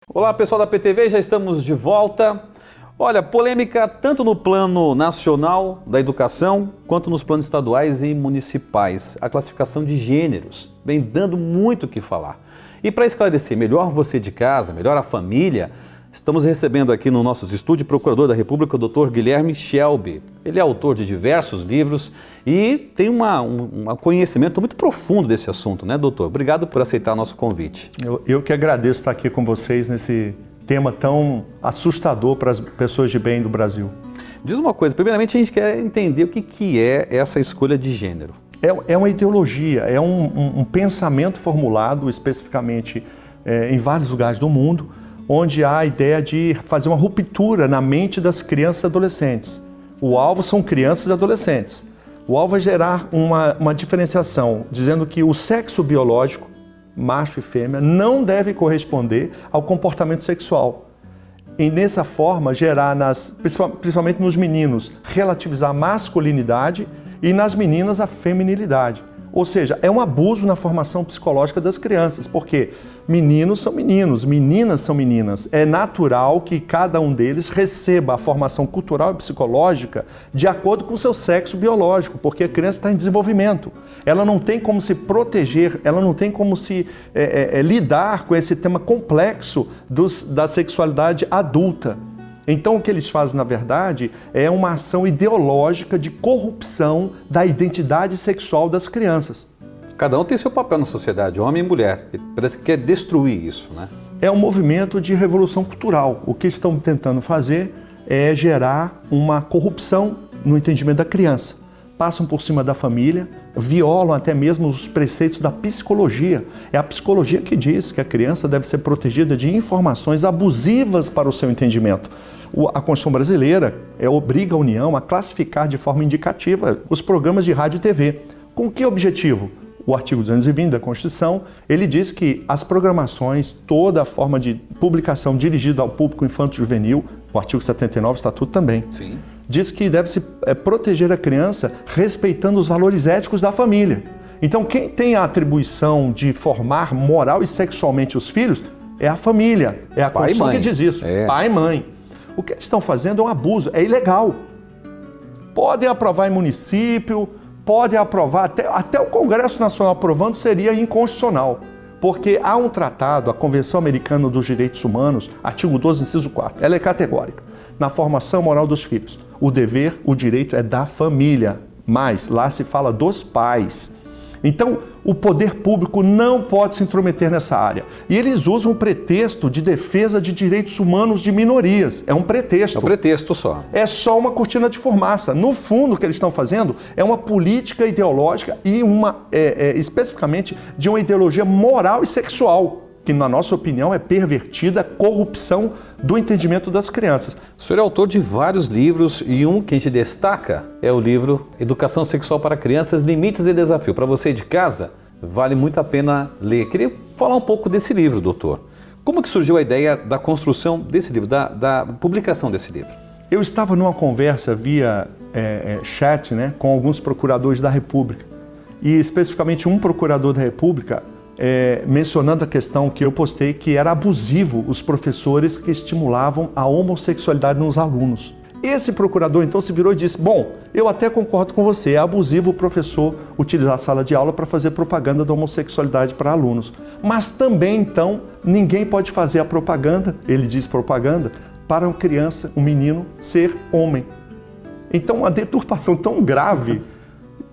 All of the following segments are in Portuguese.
Olá pessoal da PTV, já estamos de volta. Olha, polêmica tanto no plano nacional da educação, quanto nos planos estaduais e municipais. A classificação de gêneros vem dando muito o que falar. E para esclarecer melhor você de casa, melhor a família, estamos recebendo aqui no nosso estúdio o Procurador da República, o Dr. Guilherme Shelby. Ele é autor de diversos livros e tem um conhecimento muito profundo desse assunto, né, doutor? Obrigado por aceitar o nosso convite. Eu que agradeço estar aqui com vocês nesse tema tão assustador para as pessoas de bem do Brasil. Diz uma coisa, primeiramente a gente quer entender o que é essa escolha de gênero. É uma ideologia, é um pensamento formulado especificamente em vários lugares do mundo, onde há a ideia de fazer uma ruptura na mente das crianças e adolescentes. O alvo são crianças e adolescentes. O alvo é gerar uma diferenciação, dizendo que o sexo biológico, macho e fêmea, não deve corresponder ao comportamento sexual. E nessa forma, gerar, principalmente nos meninos, relativizar a masculinidade e nas meninas a feminilidade. Ou seja, é um abuso na formação psicológica das crianças, porque meninos são meninos, meninas são meninas. É natural que cada um deles receba a formação cultural e psicológica de acordo com o seu sexo biológico, porque a criança está em desenvolvimento. Ela não tem como se proteger, ela não tem como se lidar com esse tema complexo da sexualidade adulta. Então o que eles fazem, na verdade, é uma ação ideológica de corrupção da identidade sexual das crianças. Cada um tem seu papel na sociedade, homem e mulher. E parece que quer destruir isso, né? É um movimento de revolução cultural. O que estão tentando fazer é gerar uma corrupção no entendimento da criança. Passam por cima da família, violam até mesmo os preceitos da psicologia. É a psicologia que diz que a criança deve ser protegida de informações abusivas para o seu entendimento. A Constituição brasileira obriga a União a classificar de forma indicativa os programas de rádio e TV. Com que objetivo? O artigo 220 da Constituição, ele diz que as programações, toda a forma de publicação dirigida ao público infanto-juvenil, o artigo 79 do Estatuto também, sim, diz que deve-se proteger a criança respeitando os valores éticos da família. Então, quem tem a atribuição de formar moral e sexualmente os filhos é a família, é a Constituição que diz isso, pai e mãe. O que eles estão fazendo é um abuso, é ilegal. Podem aprovar em município, podem aprovar, até o Congresso Nacional aprovando seria inconstitucional. Porque há um tratado, a Convenção Americana dos Direitos Humanos, artigo 12, inciso 4, ela é categórica. Na formação moral dos filhos, o dever, o direito é da família, mas lá se fala dos pais. Então, o poder público não pode se intrometer nessa área. E eles usam o pretexto de defesa de direitos humanos de minorias. É um pretexto. É um pretexto só. É só uma cortina de fumaça. No fundo, o que eles estão fazendo é uma política ideológica e especificamente de uma ideologia moral e sexual, que na nossa opinião é pervertida, corrupção do entendimento das crianças. O senhor é autor de vários livros e um que a gente destaca é o livro Educação Sexual para Crianças, Limites e Desafio. Para você de casa, vale muito a pena ler. Queria falar um pouco desse livro, doutor. Como que surgiu a ideia da construção desse livro, da publicação desse livro? Eu estava numa conversa via chat, né, com alguns procuradores da República e especificamente um procurador da República mencionando a questão que eu postei, que era abusivo os professores que estimulavam a homossexualidade nos alunos. Esse procurador então se virou e disse, bom, eu até concordo com você, é abusivo o professor utilizar a sala de aula para fazer propaganda da homossexualidade para alunos. Mas também então ninguém pode fazer a propaganda, ele diz propaganda, para uma criança, um menino, ser homem. Então uma deturpação tão grave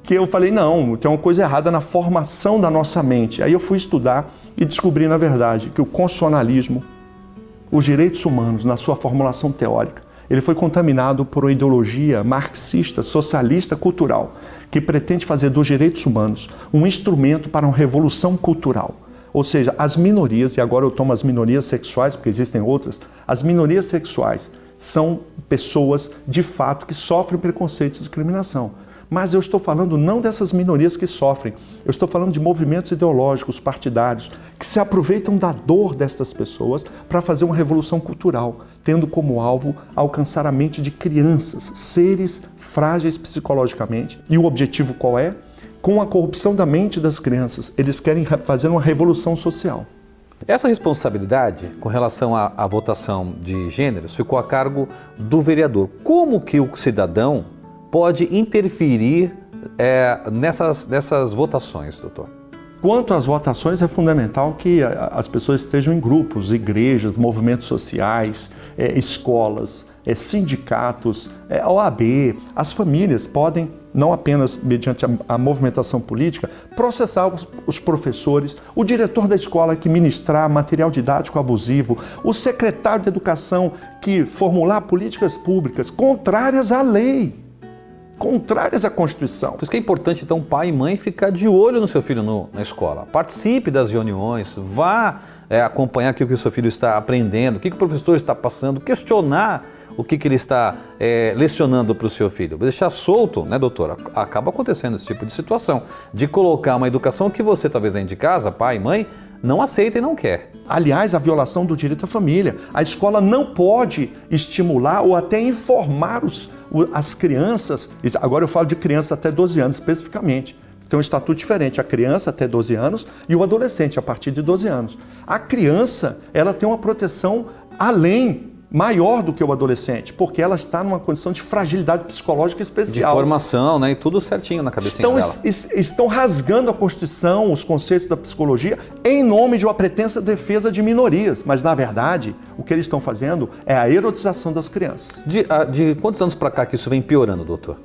que eu falei, não, tem uma coisa errada na formação da nossa mente. Aí eu fui estudar e descobri, na verdade, que o constitucionalismo, os direitos humanos, na sua formulação teórica, ele foi contaminado por uma ideologia marxista, socialista, cultural, que pretende fazer dos direitos humanos um instrumento para uma revolução cultural. Ou seja, as minorias, e agora eu tomo as minorias sexuais, porque existem outras, as minorias sexuais são pessoas, de fato, que sofrem preconceito e discriminação. Mas eu estou falando não dessas minorias que sofrem, eu estou falando de movimentos ideológicos, partidários, que se aproveitam da dor destas pessoas para fazer uma revolução cultural, tendo como alvo alcançar a mente de crianças, seres frágeis psicologicamente. E o objetivo qual é? Com a corrupção da mente das crianças, eles querem fazer uma revolução social. Essa responsabilidade com relação à votação de gêneros ficou a cargo do vereador. Como que o cidadão pode interferir nessas votações, doutor? Quanto às votações, é fundamental que as pessoas estejam em grupos, igrejas, movimentos sociais, escolas, sindicatos, OAB. As famílias podem, não apenas mediante a movimentação política, processar os professores, o diretor da escola que ministrar material didático abusivo, o secretário de educação que formular políticas públicas contrárias à lei, contrárias à Constituição. Por isso que é importante, então, pai e mãe ficar de olho no seu filho na escola. Participe das reuniões, vá acompanhar o que o seu filho está aprendendo, o que o professor está passando, questionar o que ele está lecionando para o seu filho. Deixar solto, né, doutora? Acaba acontecendo esse tipo de situação, de colocar uma educação que você, talvez dentro de casa, pai e mãe, não aceita e não quer. Aliás, a violação do direito à família. A escola não pode estimular ou até informar as crianças, agora eu falo de criança até 12 anos especificamente, tem um estatuto diferente, a criança até 12 anos e o adolescente a partir de 12 anos. A criança, ela tem uma proteção maior do que o adolescente, porque ela está numa condição de fragilidade psicológica especial. De formação, né? E tudo certinho na cabecinha dela. Estão rasgando a Constituição, os conceitos da psicologia, em nome de uma pretensa defesa de minorias. Mas, na verdade, o que eles estão fazendo é a erotização das crianças. De quantos anos para cá que isso vem piorando, doutor?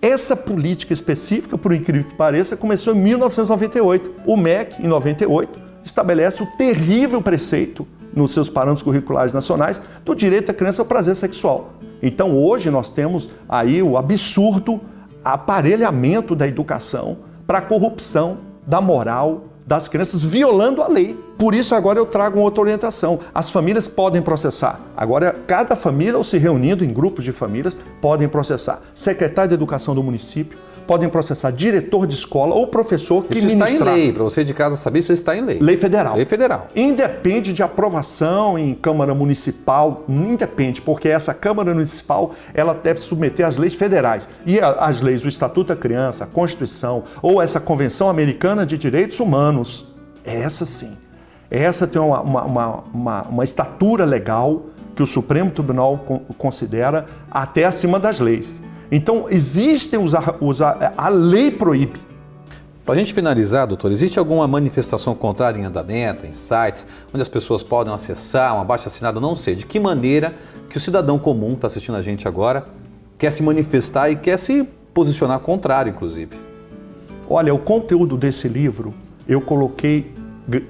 Essa política específica, por incrível que pareça, começou em 1998. O MEC, em 98, estabelece o terrível preceito nos seus parâmetros curriculares nacionais, do direito da criança ao prazer sexual. Então, hoje nós temos aí o absurdo aparelhamento da educação para a corrupção da moral das crianças, violando a lei. Por isso, agora eu trago uma outra orientação. As famílias podem processar. Agora, cada família, ao se reunindo em grupos de famílias, podem processar. Secretário de Educação do município, podem processar diretor de escola ou professor que ministrar. Isso está em lei, para você de casa saber, isso está em lei. Lei federal. Lei federal. Independe de aprovação em Câmara Municipal, independe, porque essa Câmara Municipal, ela deve submeter às leis federais. E as leis, o Estatuto da Criança, a Constituição, ou essa Convenção Americana de Direitos Humanos, essa sim. Essa tem uma estatura legal que o Supremo Tribunal considera até acima das leis. Então, a lei proíbe. Para a gente finalizar, doutor, existe alguma manifestação contrária em andamento, em sites, onde as pessoas podem acessar uma abaixo-assinado, não sei, de que maneira que o cidadão comum está assistindo a gente agora, quer se manifestar e quer se posicionar contrário, inclusive? Olha, o conteúdo desse livro eu coloquei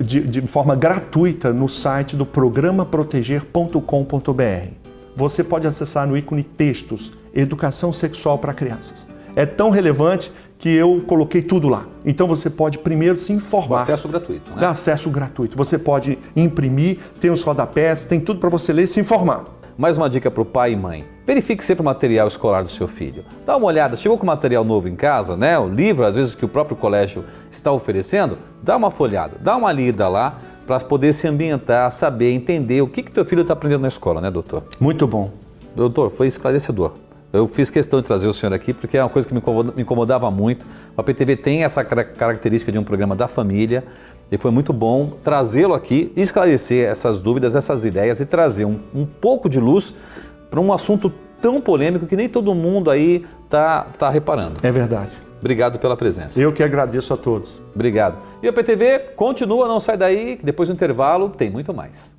de forma gratuita no site do programaproteger.com.br. Você pode acessar no ícone textos, educação sexual para crianças. É tão relevante que eu coloquei tudo lá. Então você pode primeiro se informar. Acesso gratuito, né? Dá acesso gratuito. Você pode imprimir, tem os rodapés, tem tudo para você ler e se informar. Mais uma dica para o pai e mãe. Verifique sempre o material escolar do seu filho. Dá uma olhada, chegou com material novo em casa, né? O livro, às vezes, que o próprio colégio está oferecendo, dá uma folhada, dá uma lida lá, para poder se ambientar, saber, entender o que teu filho está aprendendo na escola, né, doutor? Muito bom. Doutor, foi esclarecedor. Eu fiz questão de trazer o senhor aqui porque é uma coisa que me incomodava muito. A PTV tem essa característica de um programa da família e foi muito bom trazê-lo aqui, esclarecer essas dúvidas, essas ideias e trazer um pouco de luz para um assunto tão polêmico que nem todo mundo aí tá reparando. É verdade. Obrigado pela presença. Eu que agradeço a todos. Obrigado. E a PTV continua, não sai daí, depois do intervalo tem muito mais.